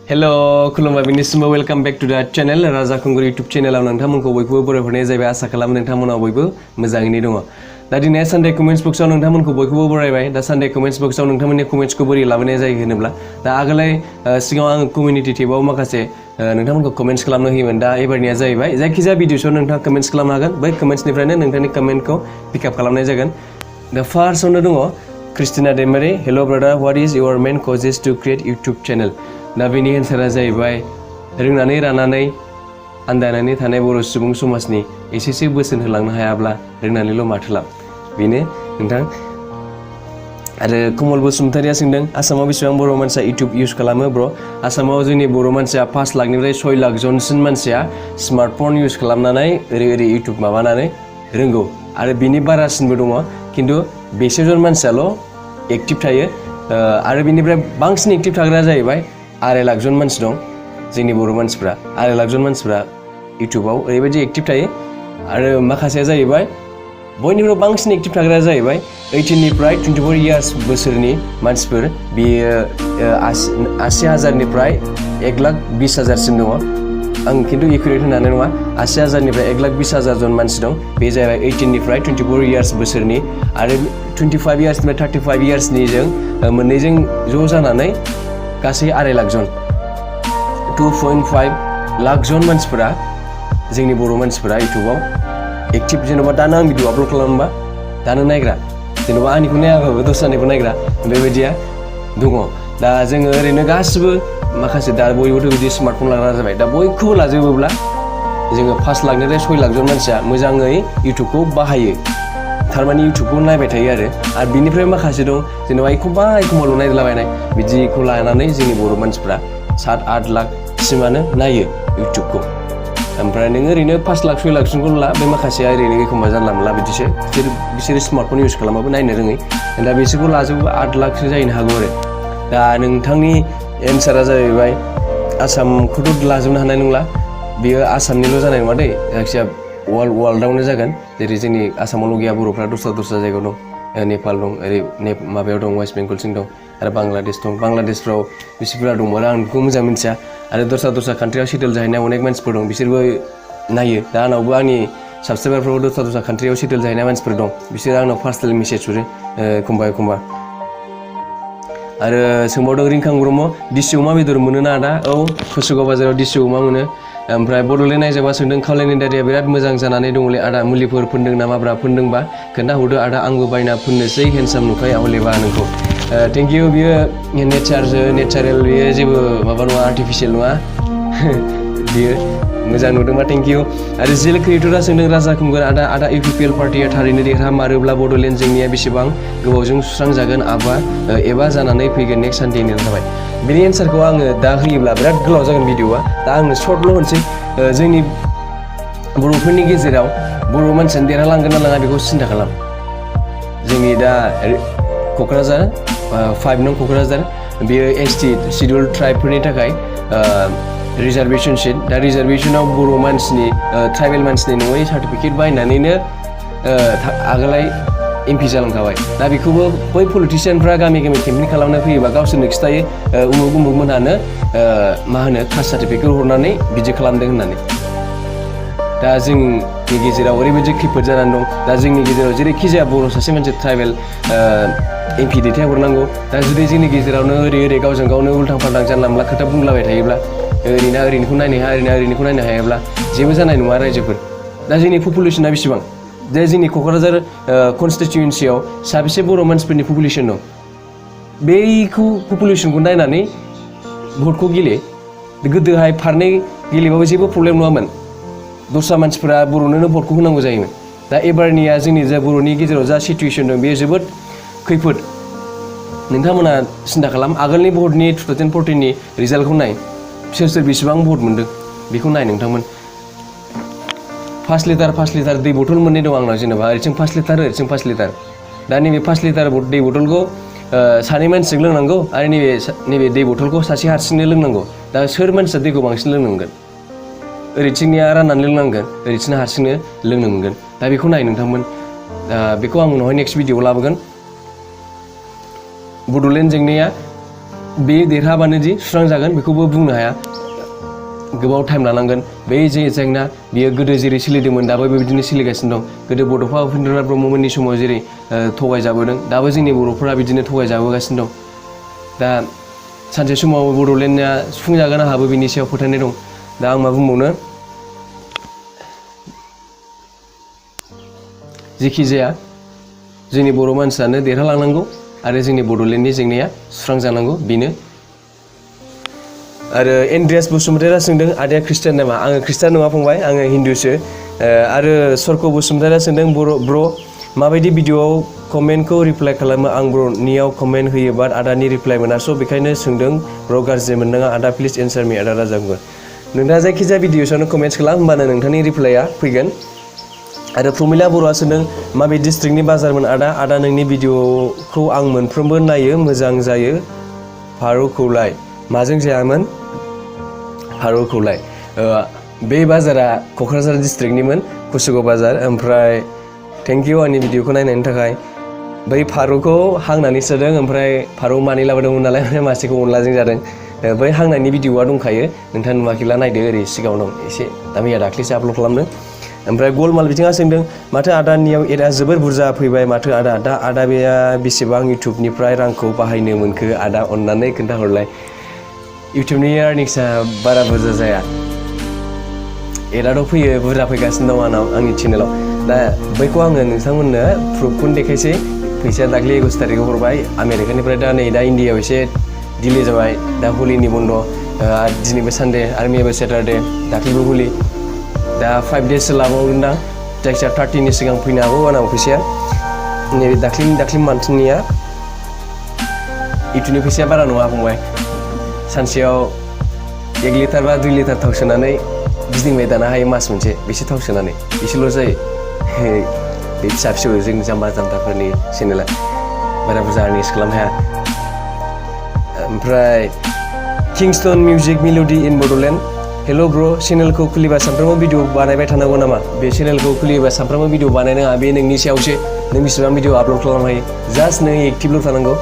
Hello, खुलुमबाय बिनिसिमबो welcome back to द channel राजा खुंगुर यूट्यूब चैनलाव नोंथांमोनखौ बयबो बरायहरनाय जाबाय आसा खालामो नोंथांमोना बयबो मोजाङैनो दङ। दा दिनै सानडे कमेन्ट्स बक्सआव नोंथांमोनखौ बयखौबो बरायबाय। दा सानडे कमेन्ट्स बक्सआव नोंथांमोननि कमेन्ट्सखौ बोरै लाबोनाय जायो होनोब्ला दा आगोलाय सिगाङाव आं कमिउनिटि टेबाव माखासे नोंथांमोनखौ कमेन्ट्स खालामनो होयोमोन। दा एबारनिया जाहैबाय जायखिजाया भिडिअसआव नोंथाङा कमेन्ट्स खालामनो हागोन। बै कमेन्ट्सनिफ्रायनो नोंथांनि कमेन्टखौ पिकआप खालामनाय जागोन। दा फार्स्टआवनो दङ Christina Daimari, hello brother, what is your main causes to create YouTube channel? दा बेनि एन्सारा जाहैबाय रोंनानै रानानै आन्दायनानै थानाय बर' सुबुं समाजनि एसेसो बोसोन होलांनो हायाब्ला रोंनानैल' माथो लाब, बेनो नोंथां। आरो कमल बसुमतारिया सोंदों आसामाव बेसेबां बर' मानसिया यूट्यूब इउज खालामो ब्र'? आसामाव जोंनि बर' मानसिया 5 लाखनिफ्राय 6 लाख जनसिम मानसिया स्मार्टफन इउज खालामनानै ओरै यूट्यूब माबानानै रोंगौ आरो बिनि बारासिनबो दङ, खिन्थु बेसेजन मानसियाल' एक्टिभ थायो। आरो बिनिफ्राय बांसिन एक्टिभ थाग्राया जाहैबाय 2.5 लाख जन मानसि दं। जोंनि बर' मानसिफ्रा 2.5 लाख जन मानसिफ्रा यूट्यूबाव ओरैबायदि एक्टिभ थायो। आरो माखासेया जाहैबाय बयनिख्रुइ बांसिन एक्टिभ थाग्राया जाहैबाय 18 निफ्राय 24 इयार्स बोसोरनि मानसिफोर, बेयो 80,000निफ्राय 1,20,000सिम दङ। आं खिन्थु एकुरेट होनो हानाय नङा। 80,000निफ्राय 1,20,000 जन मानसि दं। बे जाहैबाय 18 निफ्राय 24 इयार्स बोसोरनि आरो 25 इयार्सनिफ्राय 35 इयार्सनिजों मोननैजों ज' जानानै गासै 2.5 लाख जन, 2.5 लाख जन मानसिफोरा जोंनि बर' मानसिफोरा यूट्यूबाव एक्टिभ। जेनेबा दानो आं भिडिअ आपल'ड खालामोबा दानो नायग्रा, जेनेबा आंनिखौ नायाबाबो दस्रानिखौ नायग्रा बेबायदिया दङ। दा जोङो ओरैनो गासिबो माखासे दा बयबोथ' बिदि स्मार्टफन लाग्रा जाबाय। दा बयखौबो लाजोबोब्ला जोङो 5 लाखनिफ्राय 6 लाख जन मानसिया मोजाङै यूट्यूबखौ बाहायो, थारमाने यूट्यूबखौ नायबाय थायो। आरो बिनिफ्राय माखासे दं जेनेबा एखमबाल' नायलाबायनाय, बिदिखौ लानानै जोंनि बर' मानसिफ्रा 7-8 लाखसिमानो नायो यूट्यूबखौ। ओमफ्राय नोङो ओरैनो 5 लाख 6 लाख सिमखौ ला, बे माखासेया ओरैनो एखमबा जानला मोनला बिदिसो बिसोरो स्मार्टफन इउज खालामबाबो नायनो रोङै। दा बिसोरखौ लाजोबोबा 8 लाखसो जाहैनो हागौ आरो। दा नोंथांनि एन्सारा जाहैबाय आसामखौथ' लाजोबनो हानाय नंला, बेयो आसामनिल' जानाय नङा दै, जायखिजाया वर्ल्डआवनो जागोन। जेरै जोंनि आसामावल' गैया, बर'फ्रा दस्रा जायगायाव दं, नेपाल दं, ओरै माबायाव दं, वेस्ट बेंगलसिम दं, आरो बांलादेश दं। बांलादेशफ्राव बिसिफोरा दंमोन, आं बेखौ मोजां मिथिया। आरो दस्रा कान्ट्रियाव सेटेल जाहैनाय अनेक मानसिफोर दं, बिसोरबो नायो। दा आंनावबो आंनि साबसक्राइबारफ्राव दस्रा कान्ट्रियाव सेटेल जाहैनाय मानसिफोर दं, बिसोरो आंनाव पार्सनेल मेसेज हरो एखमबा। आरो सोंबावदों रिंखां ब्रह्म, दिसि अमा बेदर मोनोना आदा? औ, कसुगाव बाजाराव दिसि अमा मोनो। ओमफ्राय बड'लेण्ड नायजाबा सोंदों खावलायनि दारिया बिराद मोजां जानानै दङलै आदा, मुलिफोर फोनदों नामाब्रा? फोनदोंबा खोन्थाहरदो आदा, आंबो बायना फोननोसै, हेन्डसाम नुखायो हलेबा नोंखौ। थेंक इउ, बियो नेचारेल, बियो जेबो माबा नङा, आर्टिफिसियेल नङा। बियो मोजां नुदोंबा थेंक इउ। आरो जेल क्रिएटरा सोंदों राजा खुंगुर आदा इउपिपिएल पार्टिया थारैनो देरहामारोब्ला बड'लेण्ड जेंनाया बेसेबां गोबावजों सुस्रांजागोन एबा जानानै फैगोन नेक्स्ट सानडेनि थाबाय? बेनि एन्सारखौ आङो दा होयोब्ला बिराद गोलाव जागोन भिडिअआ, दा आङो सर्टल' होनसै। जोंनि बर'फोरनि गेजेराव बर' मानसियानो देरहालांगोन ना लाङा बेखौ सिन्था खालाम। जोंनि दा क'क्राझार 5 नं क'क्राझार, बेयो एसटि शिडिउल ट्राइबफोरनि थाखाय रिजार्भेसन सिट। दा रिजार्भेसनाव बर' मानसिनि ट्राइबेल मानसिनि नङै सार्टिफिकेट बायनानैनो आगोलाय एमपि जालांखाबाय। दा बेखौबो बै पलिटिसियानफ्रा गामि केम्पेइन खालामनो फैयोबा गावसोरनो खिथायो उमुक मोनहानो कास्ट सार्टिफिकेट हरनानै बिदि खालामदों होननानै। दा जोंनि गेजेराव ओरैबायदि खैफोद जानानै दं। दा जोंनि गेजेराव जेरैखि जाया बर' सासे मानसि ट्राइबेल एमपि दैथायहरनांगौ। दा जुदि जोंनि गेजेरावनो ओरै गावजों गावनो उल्थां फाल्थां जानला मोनला खोथा बुंलाबाय थायोब्ला, ओरैनिखौ नायनो हाया, ओरैनिखौ नायनो हायाब्ला जेबो जानाय नङा रायजोफोर। दा जोंनि पपुलेसना बेसेबां? जे जोंनि क'क्राझार कनस्टिटिउन्सियाव साबेसे बर' मानसिफोरनि पपुलेसन दं? बेखौ पपुलेसनखौ नायनानै भटखौ गेले। गोदोहाय फारनै गेलेबाबो जेबो प्रब्लेम नङामोन, दस्रा मानसिफोरा बर'नोनो भटखौ होनांगौ जायोमोन। दा एबारनिया जोंनि जा बर'नि गेजेराव जा सिटुवेसन दं, बेयो जोबोद खैफोद। नोंथांमोना सिन्था खालाम, आगोलनि भटनि 2014नि रिजाल्टखौ नाय, सोर बेसेबां भट मोनदों बेखौ नाय नोंथांमोन। 5 लिटार दै बथल मोननै दं आंनाव, जेनेबा ओरैथिं 5 लिटार ओरैथिं 5 लिटार। दा नैबे 5 लिटार दै बथलखौ सानै मानसिजों लोंनांगौ, आरो नैबे दै बथलखौ सासे हारसिंनो लोंनांगौ। दा सोर मानसिया दैखौ बांसिन लोंनांगोन? ओरैथिंनिया राननानै लोंनांगोन, ओरैथिंना हारसिंनो लोंनो मोनगोन। दा बेखौ नाय नोंथांमोन। बेखौ आं उनावहाय नेक्स्ट भिडिअ'आव लाबोगोन। बड'लेण्ड जेंनाया बे देरहाबानो दि सुस्रांजागोन बेखौबो बुंनो हाया गोबाव टाइम लानांगोन बे जे जेंना बियो गोदो जेरै सोलिदोंमोन दाबो बेबायदिनो सोलिगासिनो दं गोदो बड'फा उपेन्द्रनाथ ब्रह्ममोननि समाव जेरै थगायजाबोदों दाबो जोंनि बर'फोरा बिदिनो थगायजाबोगासिनो दं दा सानसे समाव बड'लेण्डआ सुफुंजागोन आंहाबो बिनि सायाव फोथायनाय दं दा आं मा बुंबावनो जेखि जाया जोंनि बर' मानसियानो देरहालांनांगौ आरो जोंनि बड'लेण्डनि जेंनाया सुस्रांजानांगौ बेनो आरो एन्ड्रियास बसुमतारिया सोंदों आदाया ख्रिस्टियान नामा आङो ख्रिस्टियान नङा फंबाय आङो हिन्दुसो आरो सर्क बसुमतारिया सोंदों ब्र माबायदि भिडिअ'आव कमेन्टखौ रिप्लाइ खालामो आं ब्र'नियाव कमेन्ट होयो बाट आदानि रिप्लाइ मोना स' बेखायनो सोंदों ब्र' गाज्रि मोननाङा आदा प्लिज एन्सार मी आदा राजा बुंगोन नोंथाङा जायखिजाया भिडिअ'सावनो कमेन्ट्स खालाम होमबानो नोंथांनि रिप्लाइआ फैगोन आरो प्रमिला बर'आ सोंदों माबे डिस्ट्रिक्टनि बाजारमोन आदा नोंनि भिडिअ'खौ आं मोनफ्रोमबो नायो मोजां जायो फारुखौलाय माजों जायामोन फारुखौलाय बे बाजारा क'क्राझार डिस्ट्रिक्टनिमोन कुसुगाव बाजार ओमफ्राय थेंक इउ आंनि भिडिअ'खौ नायनायनि थाखाय बै फारुखौ हांनानैसो जादों ओमफ्राय फारौ मानै लाबोदोंमोन नालाय मासेखौ अनलाजों जादों बै हांनायनि भिडिअ'आ दंखायो नोंथाङा नुवाखैला नायदो ओरै सिगाङाव दं एसे दा मैया दाख्लैसो आपल'ड खालामदों ओमफ्राय गलमाल बिथिङा सोंदों माथो आदानियाव एडआ जोबोर बुरजा फैबाय माथो दा आदा बेया बेसेबां इउटुबनिफ्राय रांखौ बाहायनो मोनखो आदा अननानै खोन्थाहरलाय इउटुबनि आर्निंसआ बारा बुरजा जाया एडआथ' फैयो बुरजा फैगासिनो दं आंनाव आंनि चेनेलाव दा बैखौ आङो नोंथांमोननो प्रुफखौनो देखायसै फैसाया दाख्लि 21 तारिखआव हरबाय आमेरिकानिफ्राय दा नै दा इन्डियाआव एसे डिले जाबाय दा हलिनि बन्द' दिनैबो सानडे आरो मैयाबो सेटारडे दाख्लैबो हलि दा 5 डेससो लाबावगोनदां जायखिजाया 30नि सिगां फैनो हागौ आंनाव फैसाया नैबे दाख्लि मान्थनिया इउटुबनि फैसाया बारा नङा फंबाय सानसेयाव 1 लिटार बा 2 लिटार थाव सोनानै गिदिंबाय दानो हायो मास मोनसे बेसे थाव सोनानै एसेल' जायो बे फिसा फिसौ जों जाम्बा जाम्बाफोरनि चेनेला बारा बुरजा आर्निंस खालामनो हाया ओमफ्राय किंस्टन मिउजिक मेल'डि इन बड'लेण्ड हेल' ब्र' चेनेलखौ खुलिबा सानफ्रोमबो भिडिअ बानायबाय थानांगौ नामा बे चेनेलखौ खुलियोबा सानफ्रोमबो भिडिअ बानायनाङा बे नोंनि सायावसो नों बेसेबां भिडिअ आपल'ड खालामनो हायो जास्ट नों एक्टिभल' थानांगौ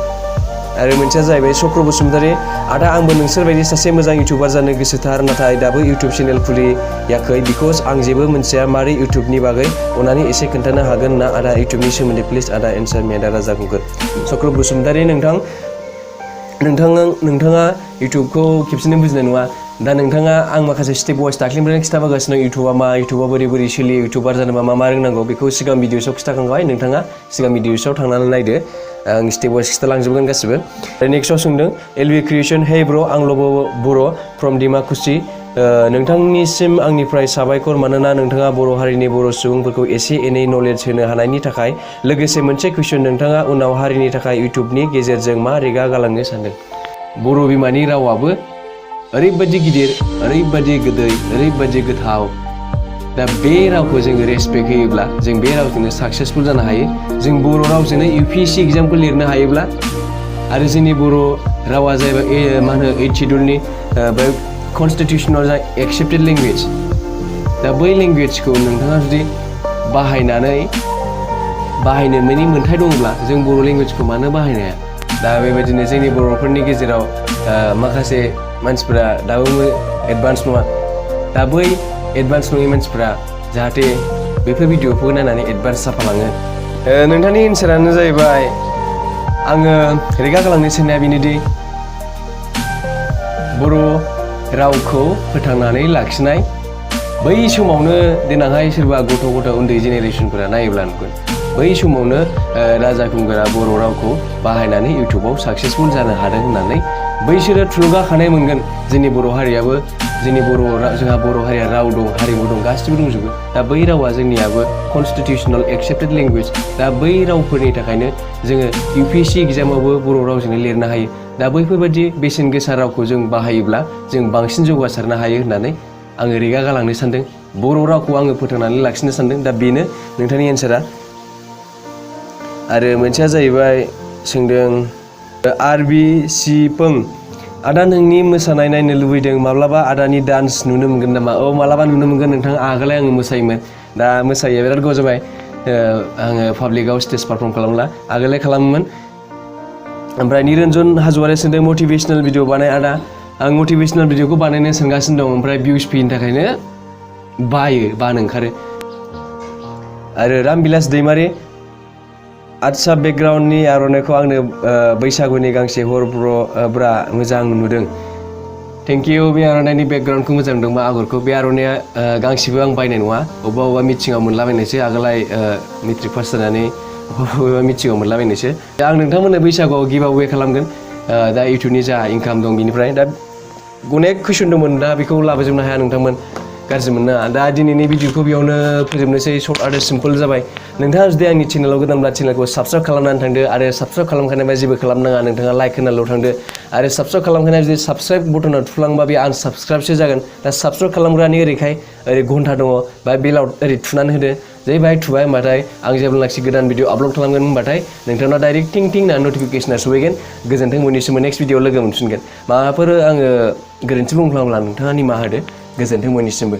आरो मोनसेया जाहैबाय चक्र बसुमतारी आदा आंबो नोंसोरबायदि सासे मोजां इउटुबार जानो गोसोथार नाथाय दाबो इउटुब चेनेल खुलियाखै बिकज आं जेबो मोनथिया मारै इउटुबनि बागै अननानै एसे खोन्थानो हागोन ना आदा इउटुबनि सोमोन्दै प्लिज आदा एन्सार मी आदा राजा बुंगोन चक्र बसुमतारी नोंथाङा इउटुबखौ खेबसेनो बुजिनाय नङा दा नोंथाङा आं माखासे स्टेप वाइस दाख्लिनिफ्रायनो खिन्थाबोगासिनो इउटुबा मा इउटुबा बोरै सोलियो इउटुबार जानोबा मा रोंनांगौ बेखौ सिगां भिडिअसआव खिन्थाखांबाय नोंथाङा सिगां भिडिअसआव थांनानै नायदो आं स्टेप वाइस खिन्थालांजोबगोन गासिबो नेक्स्टआव सोंदों एलबि क्रिएसन हे ब्र' आं बर' फ्रम डिमाकुसि नोंथांनिसिम आंनिफ्राय साबायखर मानोना नोंथाङा बर' हारिनि बर' सुबुंफोरखौ एसे एनै नलेज होनो हानायनि थाखाय लोगोसे मोनसे कुइसन नोंथाङा उनाव हारिनि थाखाय इउटुबनि गेजेरजों मा रेगा गालांनो सानदों बर' बिमानि रावाबो ओरैबायदि गिदिर ओरैबायदि गोदै ओरैबायदि गोथाव दा बे रावखौ जोङो रेसपेक्ट होयोब्ला जों बे रावजोंनो साक्सेसफुल जानो हायो जों बर' रावजोंनो UPSC एग्जामखौ लिरनो हायोब्ला आरो जोंनि बर' रावा जाहैबाय मा होनो 8th शेड्युलनि बे कनस्टिटिउसनाव जा एक्सेप्टेड लेंगुवेज दा बै लेंगुवेजखौ नोंथाङा जुदि बाहायनो मोननि मोन्थाय दङब्ला जों बर' लेंगुवेजखौ मानो बाहायनो हाया दा बेबायदिनो जोंनि बर'फोरनि गेजेराव माखासे मानसिफोरा दाबो एडभान्स नङा दा बै एडभान्स नङि मानसिफोरा जाहाथे बेफोर भिडिअखौ नायनानै एडभान्स जाफालाङो नोंथांनि एन्सारानो जाहैबाय आङो रेगा गालांनो साननाया बेनोदि बर' रावखौ फोथांनानै लाखिनाय बै समावनो देनांहाय सोरबा गथ' उन्दै जेनेरेसनफोरा नायोब्ला नुगोन बै समावनो राजा खुंगुरा बर' रावखौ बाहायनानै इउटुबाव साक्सेसफुल जानो हादों होननानै बैसोरो थुलुंगाखानाय मोनगोन जोंनि बर' हारियाबो जोंहा बर' हारिया राव दं हारिमु दं गासिबो दंजोबो दा बै रावा जोंनियाबो कनस्टिटिउसनेल एक्सेप्टेड लेंगुवेज दा बै रावफोरनि थाखायनो जोङो UPSC एग्जामावबो बर' रावजोंनो लिरनो हायो दा बैफोरबायदि बेसेन गोसा रावखौ जों बाहायोब्ला जों बांसिन जौगासारनो हायो होननानै आङो रेगा गालांनो सानदों बर' रावखौ आङो फोथांनानै लाखिनो सानदों दा बेनो नोंथांनि एन्सारा आरो मोनसेया जाहैबाय सोंदों RBC पं आदा नोंनि मोसानाय नायनो लुबैदों माब्लाबा आदानि डान्स नुनो मोनगोन नामा मालाबा नुनो मोनगोन नोंथां आगोलाय आङो मोसायोमोन दा मोसायो बिराद गोबाव जाबाय आङो पाब्लिकआव स्टेज पारफर्म खालामला आगोलाय खालामोमोन ओमफ्राय निरन्जन हाज'वारिया सोंदों मटिभेशनेल भिडिअ बानाय आदा आं मटिभेशनेल भिडिअखौ बानायनो सानगासिनो दं ओमफ्राय भिउस फैयिनि थाखायनो बानो ओंखारो आरो रामबिलास दैमारि आदसा बेकग्राउन्डनि आर'नाइखौ आंनो बैसागुनि गांसे हरब्रा मोजां नुदों थेंक इउ बे आर'नाइनि बेकग्राउन्डखौ मोजां नुदोंबा आगरखौ बे आर'नाइया गांसेबो आं बायनाय नङा अबेबा मिथिङाव मोनलाबायनायसो आगोलाय मेट्रिक पास जानानै अबेबा मिथिङाव मोनलाबायनायसो आं नोंथांमोननो बैसागुआव गिभ अवे खालामगोन दा इउटुबनि जा इनकाम दं बिनिफ्राय दा अनेक कुइसन दंमोन दा बेखौ लाबोजोबनो हाया नोंथांमोन गाज्रि मोनना दा दिनैनि भिडिअखौ बेयावनो फोजोबनोसै सर्ट आरो सिम्पल जाबाय नोंथाङा जुदि आंनि चेनेलाव गोदानब्ला चेनेलखौ साबस्क्राइब खालामनानै थांदो आरो साबस्क्राइब खालामखानायबा जेबो खालामनाङा नोंथाङा लाइक होनानैल' थांदो आरो साबस्क्राइब खालामखानाय जुदि साबस्क्राइब बटनाव थुफ्लांबा बे आनसाबस्क्राइबसो जागोन दा साबस्क्राइब खालामग्रानि ओरैखाय ओरै घन्टा दङ बा बेलाव ओरै थुनानै होदो जै बाहाय थुबाय होनबाथाय आं जेब्लानाखि गोदान भिडिअ आपल'ड खालामगोन होनबाथाय नोंथांनाव डाइरेक्ट टिं टिं होनना नटिफिकेसना सहैगोन गोजोन्थों बयनिसिमबो नेक्स्ट भिडिअ लोगो मोनफिनगोन माबाफोर आङो गोरोन्थि बुंफ्लांब्ला नोंथाङा निमाहा होदो गोजोन्थों बयनिसिमबो